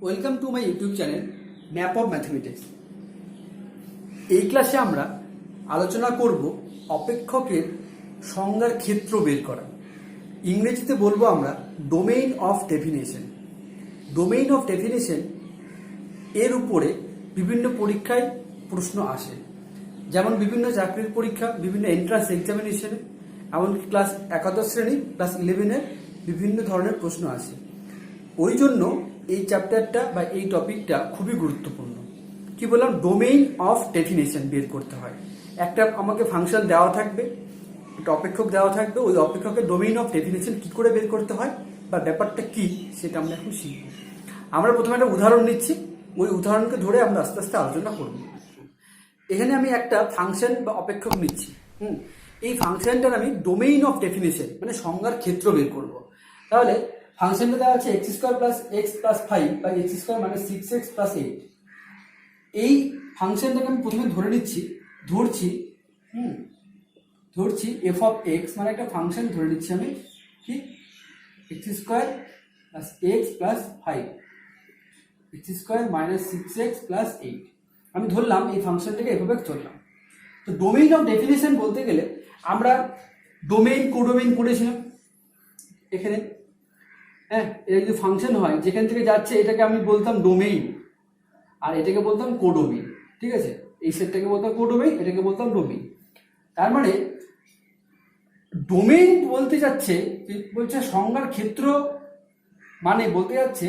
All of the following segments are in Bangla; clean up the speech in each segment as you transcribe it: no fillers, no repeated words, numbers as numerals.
Welcome to my YouTube channel map of mathematics. এই ক্লাসে আমরা আলোচনা করব অপেক্ষকের সংজ্ঞার ক্ষেত্র বের করা। ইংরেজিতে বলবো আমরা domain of definition. Domain of definition এর উপরে বিভিন্ন পরীক্ষায় প্রশ্ন আসে, যেমন বিভিন্ন চাকরির পরীক্ষা, বিভিন্ন এন্ট্রান্স এক্সামিনেশনে, এমনকি ক্লাস 11 শ্রেণী ক্লাস 11-এর বিভিন্ন ধরনের প্রশ্ন আসে। ওই জন্য এই চ্যাপ্টারটা বা এই টপিকটা খুবই গুরুত্বপূর্ণ। কি বললাম, ডোমেইন অফ ডেফিনেশন বের করতে হয়। একটা আমাকে ফাংশন দেওয়া থাকবে, একটা অপেক্ষক দেওয়া থাকবে, ওই অপেক্ষকের ডোমেইন অফ ডেফিনেশন কি করে বের করতে হয় বা ব্যাপারটা কি সেটা আমরা এখন শিখব। আমরা প্রথমে একটা উদাহরণ নিচ্ছি, ওই উদাহরণকে ধরে আমরা আস্তে আস্তে আলোচনা করব। এখানে আমি একটা ফাংশন বা অপেক্ষক নিচ্ছি। এই ফাংশনটার আমি ডোমেইন অফ ডেফিনেশন মানে সংজ্ঞার ক্ষেত্র বের করব। তাহলে ফাংশনটা দেওয়া আছে x² + x + 5 বা x² - 6x + 8। এই ফাংশনটাকে আমি প্রথমে ধরছি f অফ x, মানে একটা ফাংশন ধরে নিচ্ছি আমি, কি x² + x + 5, x² - 6x + 8 আমি ধরলাম। এই ফাংশনটাকে এভাবে ধরলাম। তো ডোমেইন অফ ডেফিনেশন বলতে গেলে আমরা ডোমেইন কোডোমেইন পড়েছিলাম এখানে। এটা যদি ফাংশন হয় যেখান থেকে যাচ্ছে, এটাকে আমি বলতাম ডোমেইন, আর এটাকে বলতাম কোডোমেইন। ঠিক আছে, এই সেটটাকে বলতাম কোডোমেইন, এটাকে বলতাম ডোমেইন। তার মানে ডোমেইন বলতে যাচ্ছে, বলছে সংজ্ঞার ক্ষেত্র, মানে বলতে যাচ্ছে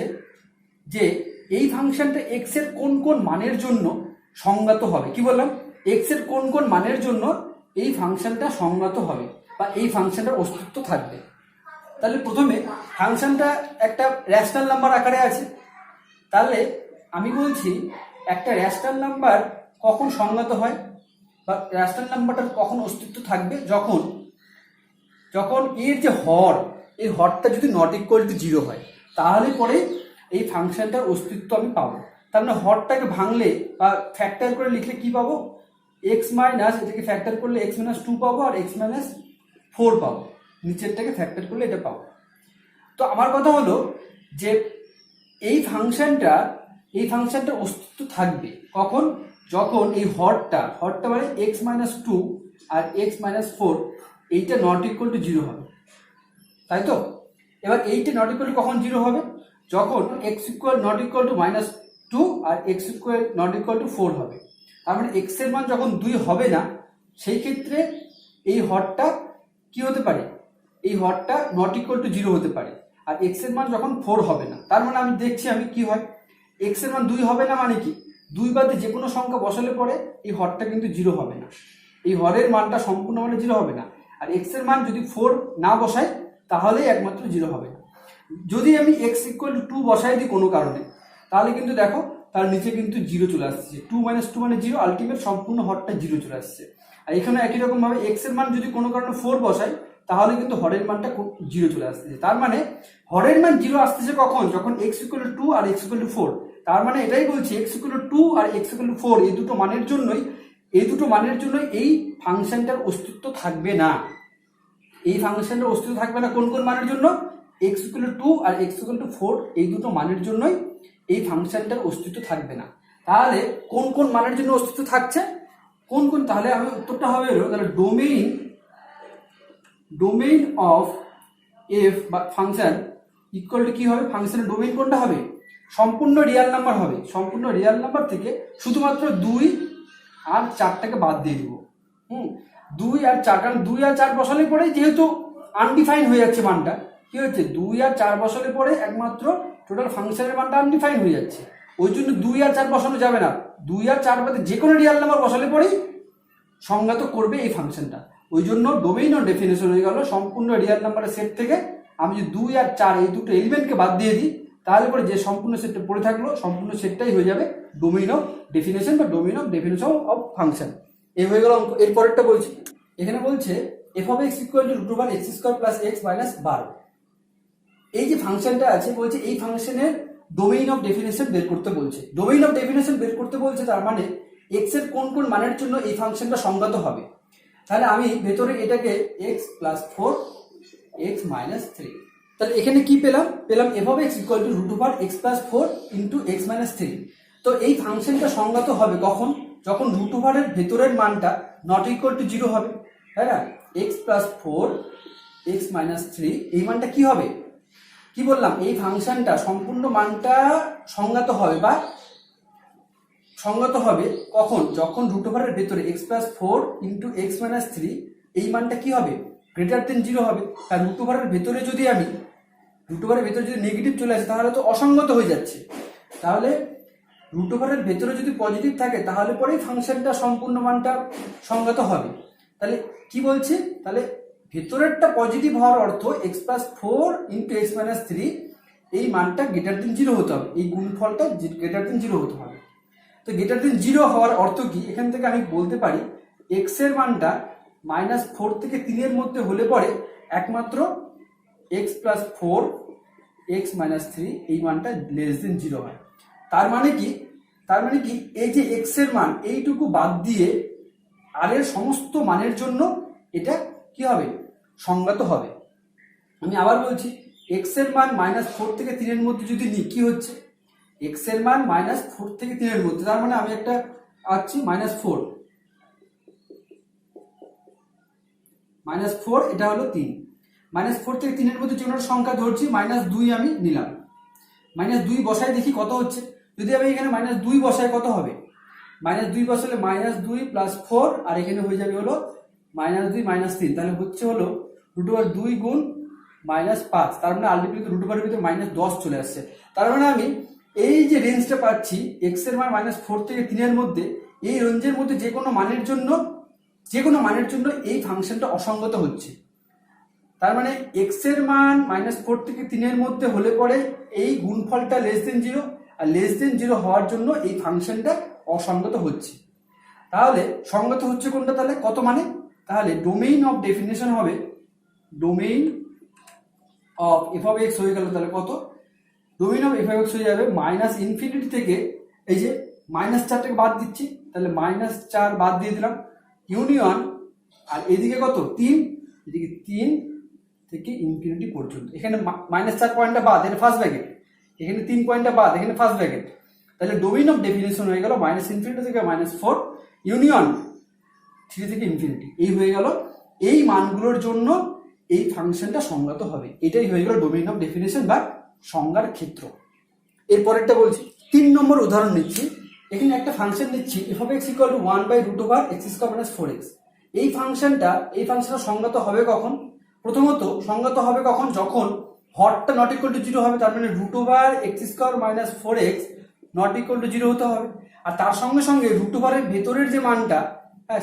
যে এই ফাংশনটা এক্স এর কোন কোন মানের জন্য সংজ্ঞাত হবে। কি বললাম, এক্স এর কোন কোন মানের জন্য এই ফাংশনটা সংজ্ঞাত হবে বা এই ফাংশনটার অস্তিত্ব থাকবে। তাহলে প্রথমে ফাংশনটা একটা র্যাশনাল নাম্বার আকারে আছে। তাহলে আমি বলছি একটা র্যাশনাল নাম্বার কখন সংজ্ঞাত হয় বা র্যাশনাল নাম্বারটার কখন অস্তিত্ব থাকবে, যখন এর যে হর, এই হরটা যদি নট ইকুয়াল টু 0 হয়, তাহলে পরে এই ফাংশনটার অস্তিত্ব আমি পাবো। তার মানে হরটাকে ভাঙলে বা ফ্যাক্টর করে লিখলে কি পাবো, এক্স মাইনাস, এটাকে ফ্যাক্টর করলে x - 2 পাবো আর x - 4 পাবো। নিচেরটাকে ফ্যাক্টর করলে এটা পাবো। তো আমার কথা হলো যে এই ফাংশনটার অস্তিত্ব থাকবে কখন, যখন এই হরটা মানে x - 2 আর x - 4 এইটা নট ইকুয়াল টু 0 হবে, তাই তো? এবার এইটা নট ইকুয়াল টু কখন 0 হবে, যখন x নট ইকুয়াল টু -2 আর x নট ইকুয়াল টু 4 হবে। তার মানে x এর মান যখন 2 হবে না, সেই ক্ষেত্রে এই হরটা কি হতে পারে, এই হরটা নট ইকুয়াল টু 0 হতে পারে। আর x এর মান যখন 4 হবে না, তার মানে আমি দেখছি আমি কি হয়, x এর মান 2 হবে না, মানে কি 2 বাদে যে কোনো সংখ্যা বসালে পরে এই হরটা কিন্তু 0 হবে না, এই হরের মানটা সম্পূর্ণ মানে 0 হবে না। আর x এর মান যদি 4 না বসাই তাহলেই একমাত্র 0 হবে না। যদি আমি x = 2 বসাই দিই কোনো কারণে, তাহলে কিন্তু দেখো তার নিচে কিন্তু 0 চলে আসছে। 2 - 2 মানে 0, আলটিমেট সম্পূর্ণ হরটা 0 চলে আসছে। আর এখানে একই রকম ভাবে x এর মান যদি কোনো কারণে 4 বসাই, তাহলে কিন্তু হরের মানটা 0 চলে আসতেছে। তার মানে হরের মান 0 আসতেছে কখন, যখন x = 2 আর x = 4। তার মানে এটাই বলছি x = 2 আর x = 4 এই দুটো মানের জন্যই এই ফাংশনটার অস্তিত্ব থাকবে না। এই ফাংশনটার অস্তিত্ব থাকবে না কোন কোন মানের জন্য, x = 2 আর x = 4 এই দুটো মানের জন্যই এই ফাংশনটার অস্তিত্ব থাকবে না। তাহলে কোন কোন মানের জন্য অস্তিত্ব থাকছে, তাহলে আমি উত্তরটা হবে হলো, তাহলে ডোমেইন অফ এফ বা ফাংশন ইকুয়াল টু কি হবে, ফাংশনের ডোমেইন কোনটা হবে, সম্পূর্ণ রিয়াল নাম্বার হবে। সম্পূর্ণ রিয়াল নাম্বার থেকে শুধুমাত্র 2 আর 4টাকে বাদ দিয়ে দিব। 2 আর 4, কারণ 2 আর 4 বসালে পরে যেহেতু আনডিফাইন হয়ে যাচ্ছে মানটা, কি হচ্ছে 2 আর 4 বসালে পরে একমাত্র টোটাল ফাংশনের মানটা আনডিফাইন হয়ে যাচ্ছে। ওই জন্য 2 আর 4 বসানো যাবে না। 2 আর 4 বাদে যে কোনো রিয়াল নাম্বার বসালে পরেই সংজ্ঞাত করবে এই ফাংশনটা। ওই জন্য ডোমেইন অফ ডেফিনেশন হয়ে গেল সম্পূর্ণ রিয়াল নাম্বারের সেট থেকে আমি যদি 2 আর 4 এই দুটো এলিমেন্টকে বাদ দিয়ে দিই, তাহলে পরে যে সম্পূর্ণ সেটটা পড়ে থাকলো সম্পূর্ণ সেটটাই হয়ে যাবে ডোমেইন অফ ডেফিনেশন বা domain of definition of function. এই হয়ে গেল। এর পরেরটা বলছি, এখানে বলছে f of x = √1 x² + x - 12। এই যে ফাংশনটা আছে, বলছে এই ফাংশনের ডোমেইন অফ ডেফিনেশন বের করতে বলছে। ডোমেইন অফ ডেফিনেশন বের করতে বলছে, তার মানে x এর কোন কোন মানের জন্য এই ফাংশনটা সংজ্ঞাত হবে। তাহলে আমি ভেতরে এটাকে x + 4 x - 3 তাহলে এখানে কি পেলাম f of x equal to root over x plus four into x minus three. তো এই ফাংশনটা সংজ্ঞাত হবে কখন, যখন রুট ওভারের ভেতরের মানটা নট ইকুয়াল টু জিরো হবে, তাই না? X plus four x minus three এই মানটা কি হবে, কি বললাম, এই ফাংশনটা সম্পূর্ণ মানটা সংজ্ঞাত হবে বা সংগত হবে কখন, যখন রুট ওভারের ভেতরে x plus four into x minus three এই মানটা কি হবে, গ্রেটার দেন জিরো হবে। আর রুট ওভারের ভেতরে যদি নেগেটিভ চলে আসে তাহলে তো অসঙ্গত হয়ে যাচ্ছে। তাহলে রুট ওভারের ভেতরে যদি পজিটিভ থাকে তাহলে পরেই ফাংশনটা সম্পূর্ণ মানটা সংগত হবে। তাহলে কি বলছি, তাহলে ভেতরেরটা পজিটিভ হওয়ার অর্থ x plus four into x minus three এই মানটা গ্রেটার দেন জিরো হতে হবে, এই গুণফলটা গ্রেটার দেন জিরো হতে হবে। তো গ্রেটার দেন জিরো হওয়ার অর্থ কি, এখান থেকে আমি বলতে পারি এক্স এর মানটা মাইনাস ফোর থেকে তিনের মধ্যে হলে পরে একমাত্র x plus four x minus three এই মানটা লেস দেন জিরো হয়। তার মানে কি এই যে এক্স এর মান এইটুকু বাদ দিয়ে আর এর সমস্ত মানের জন্য এটা কি হবে, সংগত হবে। আমি আবার বলছি, এক্স এর মান মাইনাস ফোর থেকে তিনের মধ্যে যদি নিই কি হচ্ছে, এক্স এর মান মাইনাস ফোর থেকে তিনের মধ্যে, তার মানে আমি একটা আছি মাইনাস ফোর এটা হলো তিন, মাইনাস ফোর থেকে তিনের মধ্যে যে কোনো সংখ্যা ধরছি, মাইনাস দুই আমি নিলাম, মাইনাস দুই বসাই দেখি কত হচ্ছে। যদি আমি এখানে মাইনাস দুই বসাই কত হবে, মাইনাস দুই বসালে মাইনাস দুই প্লাস ফোর আর এখানে হয়ে যাবে হলো মাইনাস দুই মাইনাস তিন, তাহলে হচ্ছে হলো রুট ওভার দুই গুণ মাইনাস পাঁচ, তার মানে আলটিমেটলি রুট ওভারের ভিতরে মাইনাস দশ চলে আসছে। তার মানে আমি এই যে রেঞ্জটা পাচ্ছি এক্স এর মান মাইনাস ফোর থেকে তিনের মধ্যে, এই রেঞ্জের মধ্যে যে কোনো মানের জন্য এই ফাংশনটা অসঙ্গত হচ্ছে। তার মানে এক্স এর মান মাইনাস ফোর থেকে তিনের মধ্যে হলে পরে এই গুণফলটা লেস দেন জিরো, আর লেস দেন জিরো হওয়ার জন্য এই ফাংশনটা অসঙ্গত হচ্ছে। তাহলে সঙ্গত হচ্ছে কোনটা, তাহলে কত মানে, তাহলে ডোমেইন অফ ডেফিনেশন হবে domain of F of x হয়ে গেল, তাহলে কত, domain of F of x হয়ে যাবে মাইনাস ইনফিনিটি থেকে এই যে মাইনাস চারটাকে বাদ দিচ্ছি, তাহলে মাইনাস চার বাদ দিয়ে দিলাম, ইউনিয়ন আর এদিকে কত তিন, এদিকে তিন থেকে ইনফিনিটি পর্যন্ত, এখানে মাইনাস চার পয়েন্টটা বাদ, এটা ফার্স্ট ব্র্যাকেট, এখানে তিন পয়েন্টটা বাদ, এখানে ফার্স্ট ব্র্যাকেট, তাহলে ডোমেইন অফ ডেফিনেশন হয়ে গেল মাইনাস ইনফিনিটি থেকে মাইনাস ফোর ইউনিয়ন থ্রি থেকে ইনফিনিটি, এই হয়ে গেল এই মানগুলোর জন্য এই ফাংশনটা সংজ্ঞাত হবে। এটাই হয়ে গেল ডোমেইন অফ ডেফিনেশন বা সংজ্ঞার ক্ষেত্র। এরপরেরটা বলছি, 3 নম্বর উদাহরণ নিচ্ছি। এখানে একটা ফাংশন নিচ্ছি f of x equal to 1 by root over x square minus 4x। এই ফাংশনটা সংজ্ঞাত হবে কখন, প্রথমত সংজ্ঞাত হবে কখন, যখন হরটা নট ইকুয়াল টু জিরো হবে, তার মানে root over x square minus 4x not equal to zero হতে হবে, আর তার সঙ্গে সঙ্গে রুট ওভারের ভেতরের যে মানটা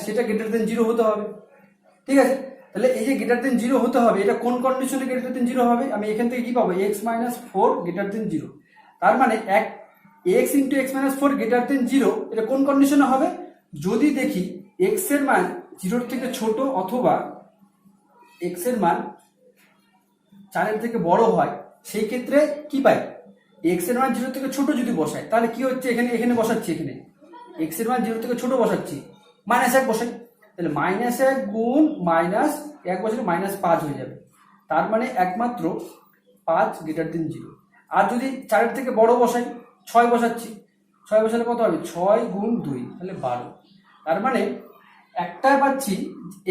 সেটা গ্রেটার দেন জিরো হতে হবে। ঠিক আছে, তাহলে এই যে গ্রেটার দেন জিরো হতে হবে, এটা কোন কন্ডিশনে গ্রেটার দেন জিরো হবে, আমি এখান থেকে কি পাবো, x minus four greater than zero. তার মানে x into x minus four greater than zero, এটা কোন কন্ডিশনে হবে, যদি দেখি এক্স এর মান জিরোর থেকে ছোট অথবা এক্স এর মান চারের থেকে বড় হয়, সেই ক্ষেত্রে কি পাই, এক্স এর মান জিরো থেকে ছোট যদি বসাই তাহলে কি হচ্ছে, এখানে বসাচ্ছি, এখানে এক্স এর মান জিরো থেকে ছোট বসাচ্ছি, মাইনাস এক বসাই, তাহলে মাইনাস এক গুণ মাইনাস এক বছরে মাইনাস পাঁচ হয়ে যাবে, তার মানে একমাত্র পাঁচ গ্রেটার দেন জিরো। আর যদি চারের থেকে বড় বসাই, ছয় বসাচ্ছি, ছয় বসালে কত হবে, ছয় গুণ দুই তাহলে 12, তার মানে একটা পাচ্ছি,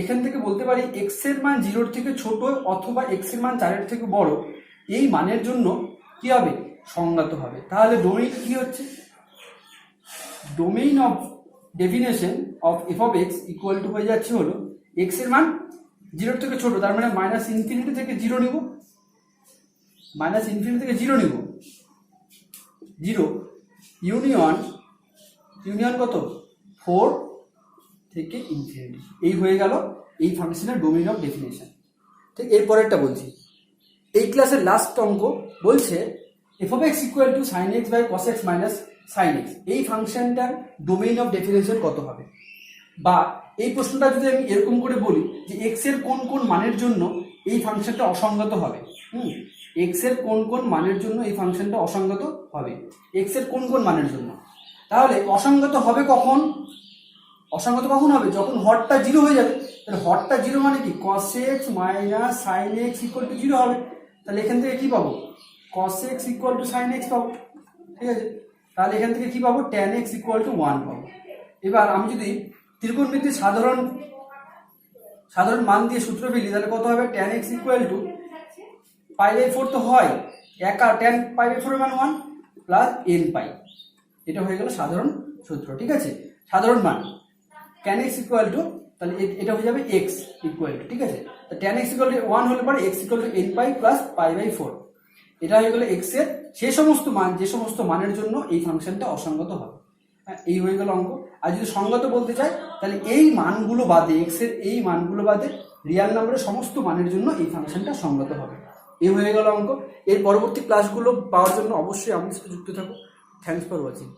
এখান থেকে বলতে পারি এক্স এর মান জিরোর থেকে ছোট অথবা এক্স এর মান চারের থেকে বড় এই মানের জন্য কি হবে, সংজ্ঞাত হবে। তাহলে ডোমেইন কি হচ্ছে, domain of definition of F of x equal two হয়ে যাচ্ছে হলো এক্স এর মান জিরোর থেকে ছোট, তার মানে মাইনাস ইনফিনিটি থেকে জিরো নিব, মাইনাস ইনফিনিটি থেকে জিরো নিব, জিরো ইউনিয়ন কত, ফোর থেকে ইনফিনিটি, এই হয়ে গেল এই ফাংশনের ডোমেইন অফ ডেফিনেশন। ঠিক, এরপরেরটা বলছি, এই ক্লাসের লাস্ট অঙ্ক বলছে f of x equal to sine x by cos x minus sine x, এই ফাংশনটার ডোমেইন অফ ডেফিনেশন কত হবে, বা এই প্রশ্নটা যদি আমি এরকম করে বলি যে এক্স এর কোন কোন মানের জন্য এই ফাংশনটা অসঙ্গত হবে, এক্স এর কোন কোন মানের জন্য এই ফাংশনটা অসঙ্গত হবে, এক্স এর কোন কোন মানের জন্য, তাহলে অসঙ্গত হবে কখন, অসঙ্গত কখন হবে, যখন হরটা জিরো হয়ে যাবে। তাহলে হরটা জিরো মানে কি, cos x minus sine X equal to zero হবে, তাহলে এখান থেকে কি পাবো, cos x equal to sin x পাবো, ঠিক আছে। তাহলে এখান থেকে কি পাবো, tan x ইকুয়াল টু 1 পাবো। এবার আমি যদি ত্রিকোণমিতির সাধারণ মান দিয়ে সূত্র ফেলি তাহলে কত হবে, tan x ইকুয়াল টু π/4 তো হয়, একা tan π/4 এর মান 1 প্লাস n পাই, এটা হয়ে গেল সাধারণ সূত্র, ঠিক আছে। সাধারণ মান tan x ইকুয়াল টু, তাহলে এটা হয়ে যাবে x ইকুয়াল টু, ঠিক আছে। তো tan x ইকুয়াল টু 1 হলে পরে x equal to n pi plus π/4, এটা হয়ে গেল x এর সেই সমস্ত মান যে সমস্ত মানের জন্য এই ফাংশনটা অসঙ্গত হবে। হ্যাঁ, এই হয়ে গেল অঙ্ক। আর যদি সঙ্গত বলতে চাই তাহলে এই মানগুলো বাদে, x এর এই মানগুলো বাদে রিয়াল নাম্বারের সমস্ত মানের জন্য এই ফাংশনটা সঙ্গত হবে। এই হয়ে গেল অঙ্ক। এর পরবর্তী ক্লাসগুলো পাওয়ার জন্য অবশ্যই আমার সাথে যুক্ত থাকো। Thanks for watching.